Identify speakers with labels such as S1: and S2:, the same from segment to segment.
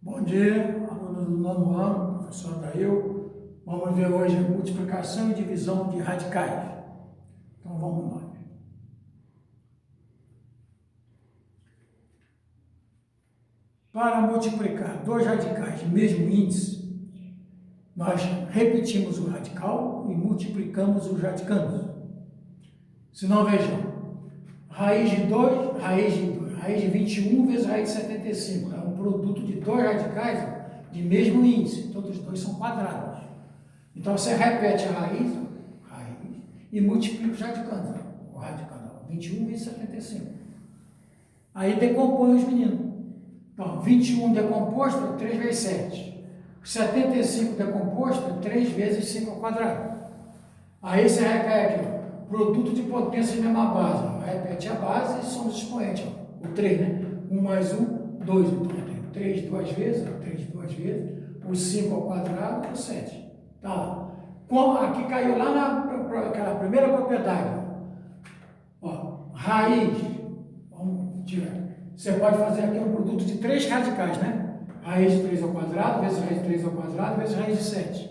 S1: Bom dia, aluno do nono ano, professor Dail. Vamos ver hoje a multiplicação e divisão de radicais. Então vamos lá. Para multiplicar dois radicais de mesmo índice, nós repetimos o radical e multiplicamos os radicandos. Se não, vejam, raiz de 21 vezes raiz de 75. É um produto de dois radicais de mesmo índice. Todos os dois são quadrados. Então você repete a raiz e multiplica os radicandos. O radicando, 21 vezes 75. Aí decompõe os meninos. Então, 21 decomposto é 3 vezes 7. 75 decomposto é 3 vezes 5 ao quadrado. Aí você repete, ó, produto de potência de mesma base. Ó. Repete a base e somos expoentes. Ó. O 3, né? 1 mais 1, 2. Então, tem 3 duas vezes, ó, 3 duas vezes. O 5 ao quadrado, o 7. Tá lá. Aqui caiu lá naquela primeira propriedade. Ó, raiz. Vamos tirar. Você pode fazer aqui um produto de 3 radicais, né? Raiz de 3 ao quadrado, vezes raiz de 3 ao quadrado, vezes raiz de 7.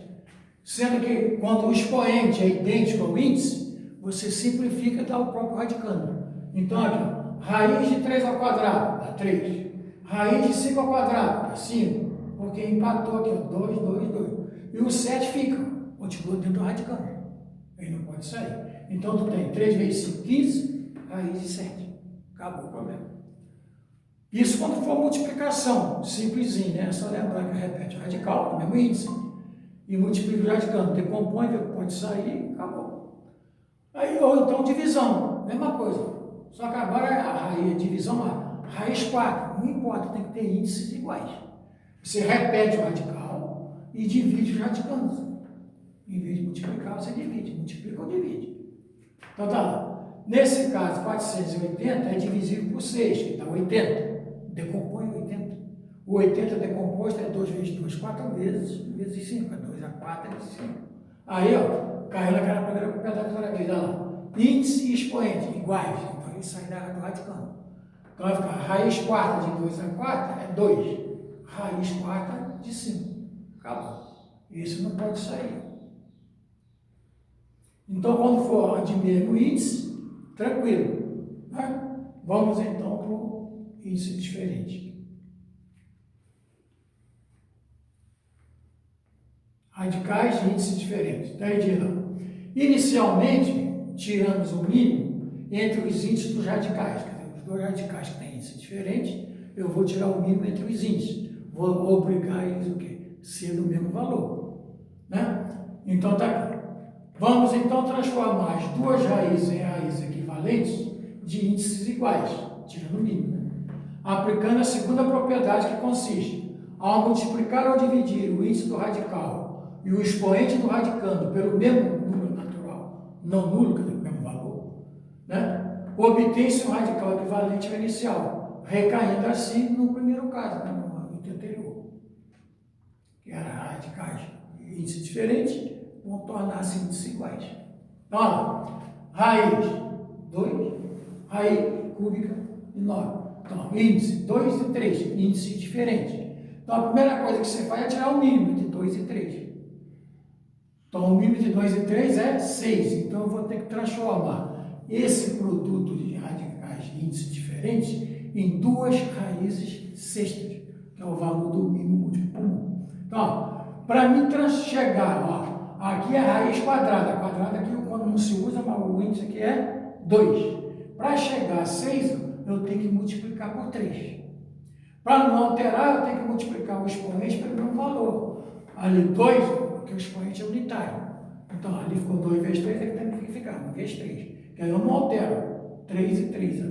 S1: Sendo que quando o expoente é idêntico ao índice, você simplifica e dá o próprio radicando. Então, aqui, ó, raiz de 3 ao quadrado, dá 3. Raiz de 5 ao quadrado, dá 5. Porque empatou aqui, ó, 2, 2, 2. E o 7 fica, continua dentro do radicando. Ele não pode sair. Então, tu tem 3 vezes 5, 15, raiz de 7. Acabou o problema. Isso quando for multiplicação, simplesinho, né? É só lembrar que repete o radical, o mesmo índice, e multiplica o radicando, decompõe, vê o que pode sair, acabou. Aí, ou então divisão, mesma coisa. Só que agora a raiz, divisão, a raiz 4, não importa, tem que ter índices iguais. Você repete o radical e divide os radicandos. Em vez de multiplicar, você divide, multiplica ou divide. Então tá lá. Nesse caso, 480 é divisível por 6, que dá 80. Decompõe 80. O 80 decomposto é 2 vezes 2, 4 vezes 5. É 2 a 4 vezes 5. Aí, ó, caiu naquela primeira propriedade outra vez, olha lá. Índice e expoente iguais. Então, ele sai do radicando. Então, vai ficar raiz quarta de 2 a 4 é 2. Raiz quarta de 5. Acabou. Isso não pode sair. Então, quando for de mesmo índice, tranquilo. Né? Vamos, então, para o índice diferente. Radicais de índices diferentes. Daí diz lá. Inicialmente, tiramos o mínimo entre os índices dos radicais. Quer dizer, os dois radicais que têm índice diferente, eu vou tirar o mínimo entre os índices. Vou obrigar eles o quê? Ser do mesmo valor. Né? Então, tá aqui. Vamos, então, transformar as duas raízes em raízes equivalentes de índices iguais, tirando o mínimo. Né? Aplicando a segunda propriedade, que consiste, ao multiplicar ou dividir o índice do radical e o expoente do radicando pelo mesmo número natural, não nulo, quer dizer, o mesmo valor, né? Obtém-se um radical equivalente ao inicial, recaindo assim no primeiro caso, né? No índice anterior, que era radicais de índice diferente, vão tornar-se índices iguais. Então, olha, raiz 2, raiz cúbica de 9. Então, índice 2 e 3, índice diferente. Então, a primeira coisa que você faz é tirar o mínimo de 2 e 3. Então, o mínimo de 2 e 3 é 6. Então, eu vou ter que transformar esse produto de radicais de índices diferentes em duas raízes sextas, que é o valor do mínimo múltiplo comum. Então, para mim chegar, ó, aqui é a raiz quadrada. A quadrada aqui, quando não se usa, mas o índice aqui é 2. Para chegar a 6, eu tenho que multiplicar por 3. Para não alterar, eu tenho que multiplicar o expoente pelo mesmo valor. Ali 2, porque o expoente é unitário. Então, ali ficou 2 vezes 3, aqui tem que ficar 1 vezes 3. Que aí eu não altero. 3 e 3,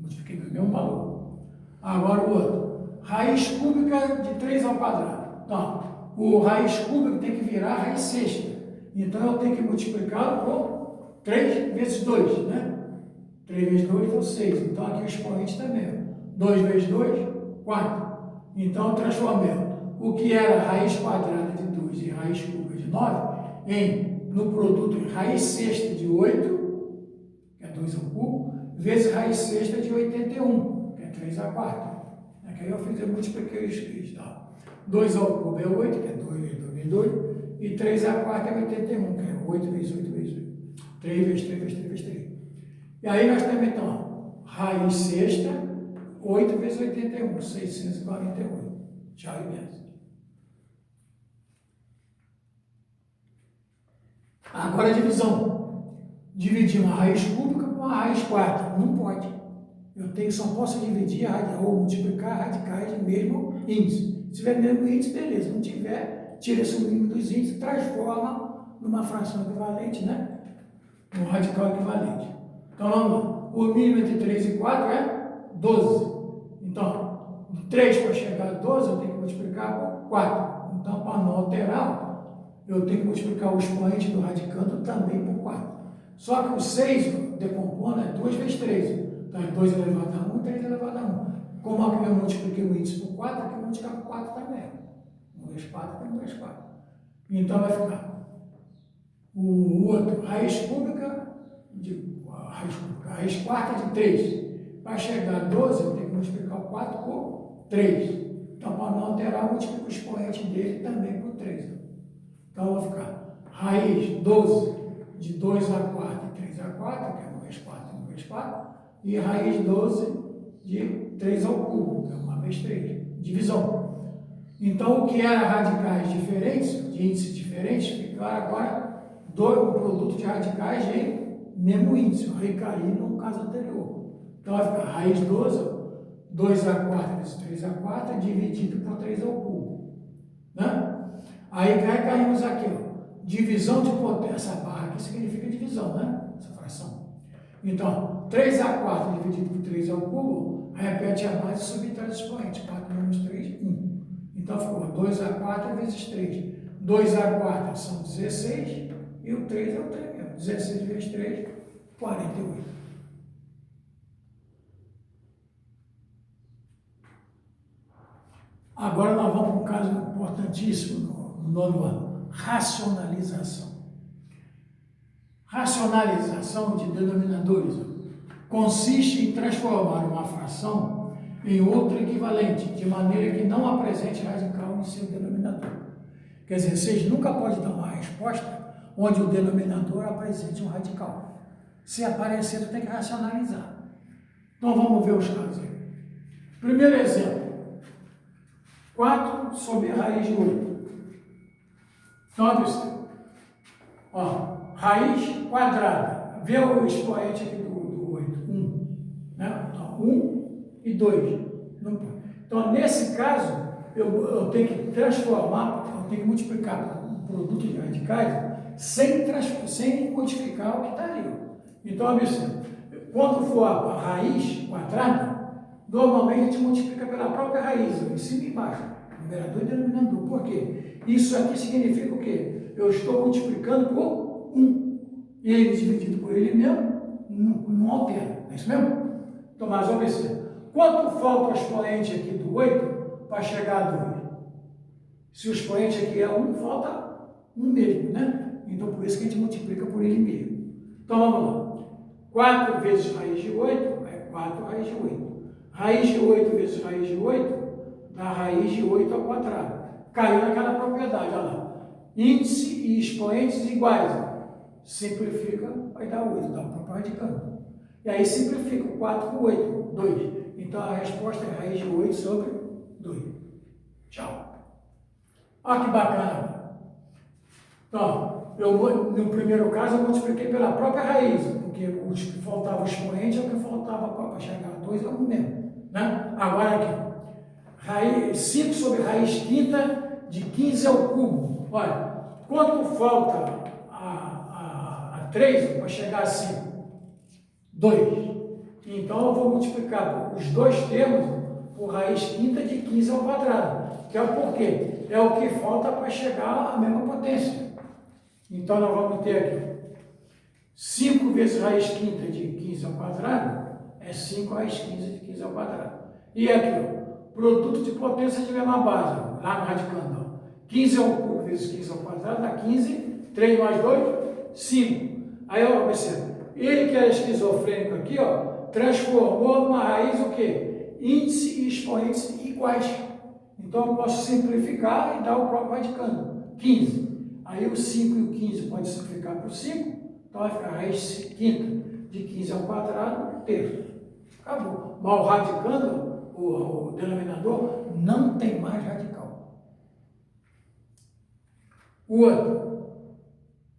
S1: multipliquei pelo mesmo valor. Agora o outro. Raiz cúbica de 3 ao quadrado. Então, o raiz cúbica tem que virar raiz sexta. Então, eu tenho que multiplicar por 3 vezes 2, né? 3 vezes 2 é 6. Então, aqui o expoente também. 2 vezes 2, 4. Então, eu transformei o que era raiz quadrada de 2 e raiz cúbica de 9 no produto em raiz sexta de 8, que é 2 ao cubo, vezes raiz sexta de 81, que é 3 a 4. Aqui eu multipliquei os 3. Tá? 2 ao cubo é 8, que é 2 vezes 2, e 3 à quarta é 81, que é 8 vezes 8 vezes 8. 3 vezes 3 vezes 3 vezes 3. E aí nós temos então, raiz sexta, 8 vezes 81, 648. Tchau imenso. Agora a divisão. Dividir uma raiz cúbica por uma raiz 4. Não pode. Eu só posso dividir ou multiplicar radicais de mesmo índice. Se tiver mesmo índice, beleza. Se não tiver, tira esse mínimo dos índices e transforma numa fração equivalente, né? Um radical equivalente. Então vamos lá. O mínimo entre 3 e 4 é 12. Então, de 3 para chegar a 12, eu tenho que multiplicar por 4. Então, para não alterar, eu tenho que multiplicar o expoente do radicando também por 4. Só que o 6 decompondo é 2 vezes 3. Então, é 2 elevado a 1 e 3 elevado a 1. Como aqui eu multipliquei o índice por 4, aqui eu multiplicar por 4 também. 1 vezes 4 tem 1 vezes 4. Então, vai ficar o outro, raiz cúbica, raiz quarta de 3. Para chegar a 12, eu tenho que multiplicar o 4 por 3. Então, para não alterar, eu multiplico o expoente dele também por 3. Então, vai ficar raiz 12 de 2 a 4 e 3 a 4, que é 1 vezes 4 e 1 vezes 4. E raiz 12 de 3 ao cubo, que é 1 vezes 3. Divisão. Então, o que era radicais diferentes, de índices diferentes, ficaram agora um produto de radicais de mesmo índice, o recai no caso anterior. Então, vai ficar raiz 12, 2 a 4 vezes 3 a 4, dividido por 3 ao cubo. Né? Aí caímos aqui, ó. Divisão de potência, essa barra aqui significa divisão, né? Essa fração. Então, 3 a 4 dividido por 3 ao cubo, repete a base e subtrai o expoente. 4 menos 3, 1. Então, ficou 2 a 4 vezes 3. 2 a 4 são 16, e o 3 é o 3 mesmo. 16 vezes 3, 48. Agora nós vamos para um caso importantíssimo no nono ano. Racionalização. Racionalização de denominadores consiste em transformar uma fração em outra equivalente, de maneira que não apresente radical em seu denominador. Quer dizer, vocês nunca podem dar uma resposta onde o denominador apresente um radical. Se aparecer, você tem que racionalizar. Então vamos ver os casos aí. Primeiro exemplo. 4 sobre a raiz de 8. Então, observe. Ó, raiz quadrada. Vê o expoente aqui do 8. 1. Né? Então, 1 e 2. Não pode. Então, nesse caso, eu tenho que transformar, eu tenho que multiplicar o produto de radicais sem modificar o que está ali. Então, observe. Quando for a raiz quadrada, normalmente a gente multiplica pela própria raiz, em cima e embaixo, numerador e denominador. Por quê? Isso aqui significa o quê? Eu estou multiplicando por 1. Ele dividido por ele mesmo, não altera. Não é isso mesmo? Então, mas observe. Quanto falta o expoente aqui do 8 para chegar a 2? Se o expoente aqui é 1, falta 1 mesmo, né? Então, por isso que a gente multiplica por ele mesmo. Então, vamos lá. 4 vezes raiz de 8 é 4 raiz de 8. Raiz de 8 vezes raiz de 8 dá raiz de 8 ao quadrado. Caiu naquela propriedade, olha lá. Índice e expoentes iguais. Simplifica, vai dar 8, dá o próprio radicando. E aí simplifica o 4 por 8, 2. Então a resposta é raiz de 8 sobre 2. Tchau. Olha que bacana. Então, no primeiro caso eu multipliquei pela própria raiz, porque o que faltava o expoente é o que faltava para chegar a 2 é o mesmo. Né? Agora aqui, 5 sobre raiz quinta de 15 ao cubo. Olha, quanto falta a 3 para chegar a 5? 2. Então eu vou multiplicar os dois termos por raiz quinta de 15 ao quadrado. Que é o porquê? É o que falta para chegar à mesma potência. Então nós vamos ter aqui 5 vezes raiz quinta de 15 ao quadrado é 5 raiz 15 de 15 ao quadrado. E aqui, ó, produto de potência de mesma base, ó, lá no radicando. Ó. 15 ao cubo vezes 15 ao quadrado dá 15, 3 mais 2, 5. Aí, ó, observa, ele que era esquizofrênico aqui, ó, transformou numa raiz o quê? Índice e expoentes iguais. Então eu posso simplificar e dar o próprio radicando. 15. Aí o 5 e o 15 pode simplificar para o 5. Então vai ficar a raiz quinta de 15 ao quadrado, terço. Acabou. Mas o radicando, o denominador, não tem mais radical. O outro,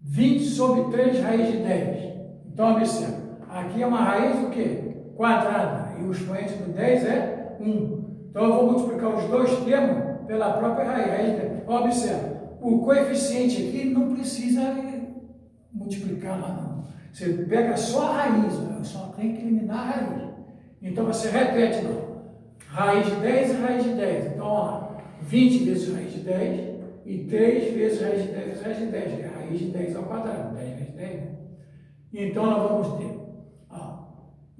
S1: 20 sobre 3 raiz de 10. Então, observa, aqui é uma raiz do quê? Quadrada. E o expoente do 10 é 1. Então, eu vou multiplicar os dois termos pela própria raiz. Observa, o coeficiente aqui não precisa multiplicar lá, não. Você pega só a raiz, só tem que eliminar a raiz. Então, você repete, não. Raiz de 10 e raiz de 10. Então, ó, 20 vezes raiz de 10 e 3 vezes raiz de 10 vezes raiz de 10, que é a raiz de 10 ao quadrado, 10 vezes 10. Então, nós vamos ter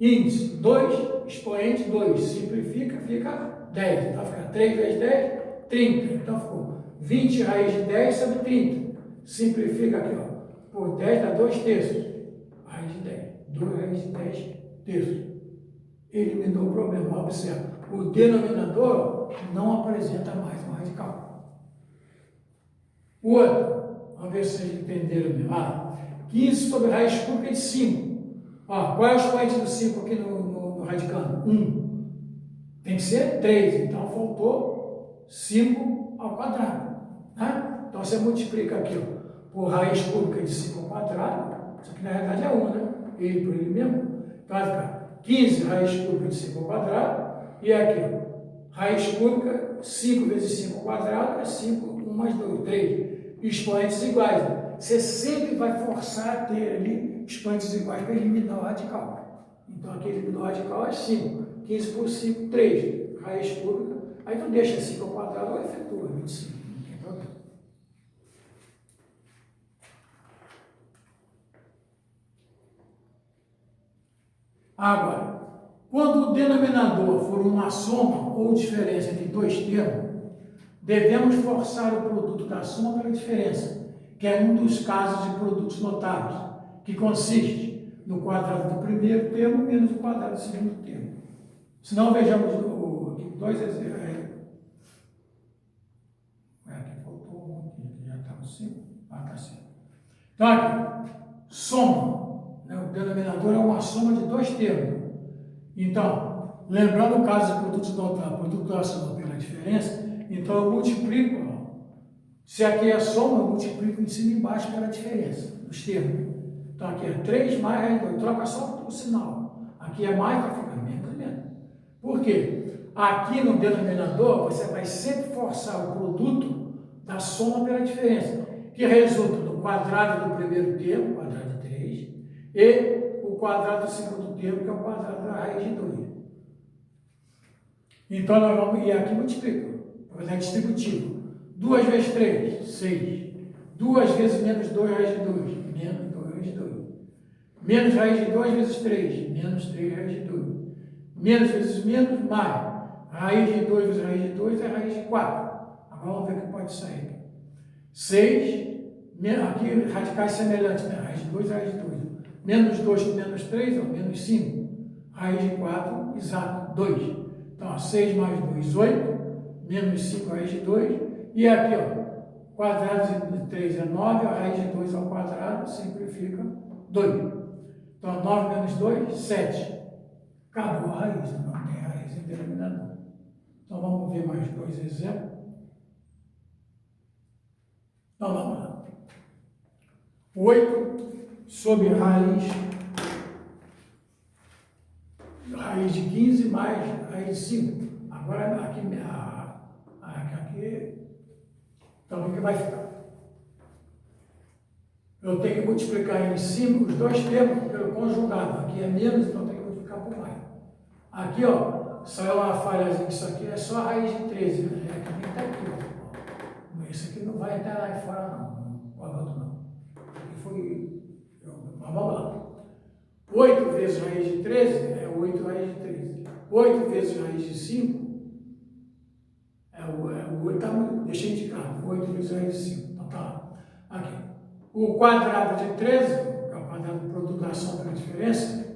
S1: índice 2, expoente 2, simplifica, fica 10. Então, fica 3 vezes 10, 30. Então, ficou 20 raiz de 10 sobre 30. Simplifica aqui, ó, por 10 dá 2 terços. Raiz de 10. 2 raiz de 10 terços. Eliminou o problema. Observa, o denominador não apresenta mais um radical. O outro, vamos ver se vocês entenderam mesmo. 15 sobre raiz cúbica de 5. Qual é o expoente do 5 aqui no radicando? 1. Tem que ser 3. Então, faltou 5 ao quadrado. Né? Então, você multiplica aqui por raiz cúbica de 5 ao quadrado. Isso aqui, na realidade, é 1, né? Ele por ele mesmo. Então, vai ficar 15 raiz cúbica de 5 ao quadrado. E aqui, raiz cúbica, 5 vezes 5 ao quadrado é 5, 1 mais 2, 3. Expoentes iguais. Você sempre vai forçar a ter ali expoentes iguais para eliminar o radical. Então, aqui eliminar o radical é 5. 15 por 5, 3. Raiz cúbica. Aí tu deixa 5 ao quadrado ou efetua 25. Não tem problema. Agora, quando o denominador for uma soma ou diferença entre dois termos, devemos forçar o produto da soma pela diferença, que é um dos casos de produtos notáveis, que consiste no quadrado do primeiro termo menos o quadrado do segundo termo. Se não, vejamos dois exemplos. Aqui faltou um aqui, já está no 5. Está certo. Então, aqui, soma. O denominador é uma soma de dois termos. Então, lembrando o caso de produtos notáveis, produto da soma pela diferença, então eu multiplico. Se aqui é soma, eu multiplico em cima e embaixo pela diferença dos termos. Então, aqui é 3 mais raiz de 2. Troca só o sinal. Aqui é mais, vai ficar menos e menos. Por quê? Aqui no denominador, você vai sempre forçar o produto da soma pela diferença, que resulta no quadrado do primeiro termo, quadrado de 3, e o quadrado do segundo termo, que é o quadrado da raiz de 2. Então, nós vamos, e aqui multiplica, porque é distributivo. 2 vezes 3, 6. 2 vezes menos 2 raiz de 2, menos 2 raiz de 2. Menos raiz de 2 vezes 3, menos 3 raiz de 2. Menos vezes menos, mais. Raiz de 2 vezes raiz de 2 é raiz de 4. Agora vamos ver o que pode sair. 6, aqui radicais semelhantes, né? Raiz de 2 é raiz de 2. Menos 2 com menos 3, menos 5. Raiz de 4, exato, 2. Então, 6 mais 2, 8. Menos 5, raiz de 2. E aqui, quadrado de 3 é 9, a raiz de 2 ao quadrado simplifica 2. Então, 9 menos 2, 7. Acabou a raiz, não tem raiz em denominador. Então, vamos ver mais dois exemplos. Então, vamos lá. 8 sobre raiz de 15 mais raiz de 5. Agora, aqui, então, o que vai ficar? Eu tenho que multiplicar em cima os dois termos pelo conjugado. Aqui é menos, então eu tenho que multiplicar por mais. Aqui, saiu uma falhazinha, isso aqui é só a raiz de 13, né? Aqui nem está aqui, Isso aqui não vai entrar lá fora, não. O outro não. Aqui foi. Mas vamos lá. 8 vezes raiz de 13 é 8 raiz de 13. 8 vezes raiz de 5 deixa eu indicar. 8 vezes raiz de 5. Então tá. Aqui. O quadrado de 13, que é o quadrado de produto da soma pela diferença,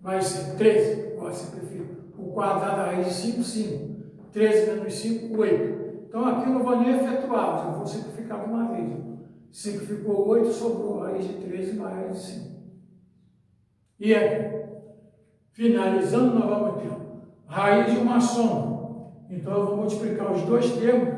S1: vai ser 13. Pode simplificar. O quadrado da raiz de 5, 5. 13 menos 5, 8. Então aqui eu não vou nem efetuar, eu vou simplificar de uma vez. Simplificou 8, sobrou raiz de 13 mais raiz de 5. E aqui, finalizando, nós vamos ter raiz de uma soma. Então eu vou multiplicar os dois termos,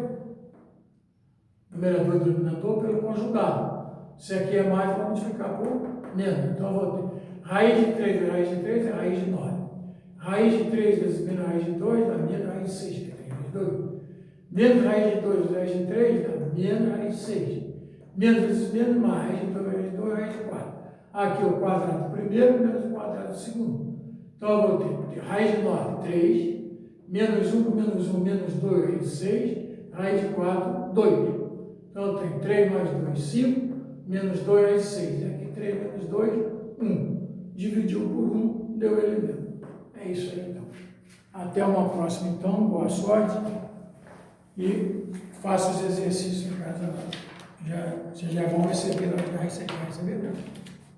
S1: numerador e denominador, pelo conjugado. Se aqui é mais, eu vou multiplicar por menos. Então eu vou ter raiz de 3 vezes raiz de 3 é raiz de 9. Raiz de 3 vezes menos raiz de 2 dá menos raiz de 6, que é 3 vezes 2. Menos raiz de 2 vezes raiz de 3 dá menos raiz de 6. Menos vezes menos mais raiz de 2 vezes 2, raiz de 4. Aqui o quadrado do primeiro menos o quadrado do segundo. Então eu vou ter raiz de 9, 3. Menos 1 menos 1, menos 2, raiz de 6. Raiz de 4, 2. Então eu tenho 3 mais 2, 5. Menos 2, raiz de 6. E aqui 3 menos 2, 1. Dividiu por 1, deu ele mesmo. É isso aí, então. Até uma próxima, então. Boa sorte. E faça os exercícios em casa. Vocês já vão receber, já receber, né?